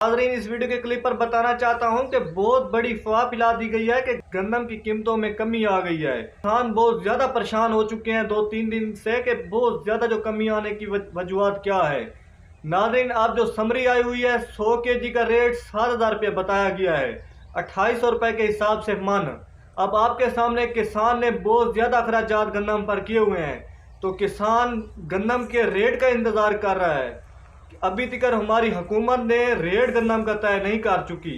नाज़रीन, इस वीडियो के क्लिप पर बताना चाहता हूं कि बहुत बड़ी अफवाह फैला दी गई है कि गंदम की कीमतों में कमी आ गई है। किसान बहुत ज़्यादा परेशान हो चुके हैं 2-3 दिन से कि बहुत ज़्यादा जो कमी आने की वजूहत क्या है। नाज़रीन, आप जो समरी आई हुई है 100 केजी का रेट 7,000 रुपये बताया गया है, 2800 रुपये के हिसाब से मन। अब आपके सामने किसान ने बहुत ज़्यादा अखराजात गंदम पर किए हुए हैं, तो किसान गंदम के रेट का इंतज़ार कर रहा है। अभी तक हमारी हुकूमत ने रेट गंदम का तय नहीं कर चुकी।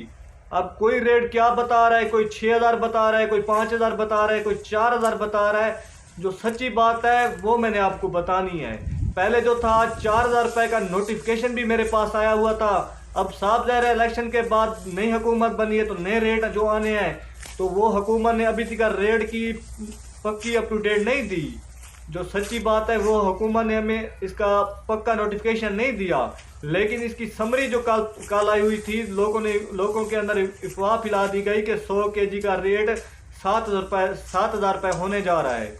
अब कोई रेट क्या बता रहा है, कोई 6,000 बता रहा है, कोई 5,000 बता रहा है, कोई 4,000 बता रहा है। जो सच्ची बात है वो मैंने आपको बतानी है। पहले जो था 4,000 रुपये का नोटिफिकेशन भी मेरे पास आया हुआ था। अब साफ ज़ाहिर है इलेक्शन के बाद नई हुकूमत बनी है तो नए रेट जो आने हैं, तो वो हुकूमत ने अभी तक रेट की पक्की अप टू डेट नहीं दी। जो सच्ची बात है वो हुकूमत ने हमें इसका पक्का नोटिफिकेशन नहीं दिया, लेकिन इसकी समरी जो कल आई हुई थी, लोगों के अंदर अफवाह फैला दी गई कि 100 केजी का रेट 7,000 रुपये होने जा रहा है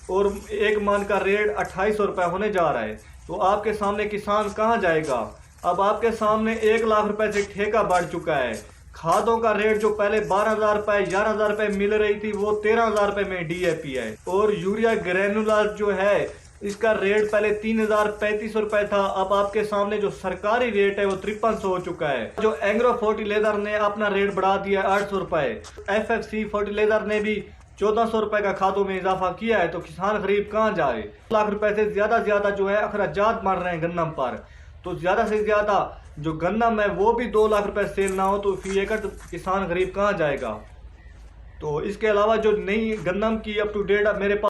और एक मन का रेट 2800 रुपये होने जा रहा है। तो आपके सामने किसान कहाँ जाएगा? अब आपके सामने 1 लाख रुपए से ठेका बढ़ चुका है। खादों का रेट जो पहले 12,000 रुपये 11,000 रुपये मिल रही थी वो 13,000 रुपये में डीएपी है। और यूरिया ग्रेनुलर जो है इसका रेट पहले 3,035 रुपये था, अब आपके सामने जो सरकारी रेट है वो 5300 हो चुका है। जो एग्रो फर्टिलाइजर ने अपना रेट बढ़ा दिया 800 रुपये, एफएफसी फर्टिलाइजर ने भी 1400 रुपये का खादों में इजाफा किया है। तो किसान गरीब कहाँ जाए? 1 लाख रुपए से ज़्यादा जो है अखराजात मर रहे हैं गंदम पर। तो ज़्यादा से ज़्यादा जो गंदम है वो भी 2 लाख रुपए सेल ना हो तो फी एकड़ किसान गरीब कहाँ जाएगा? तो इसके अलावा जो नई गंदम की अप टू डेट मेरे पास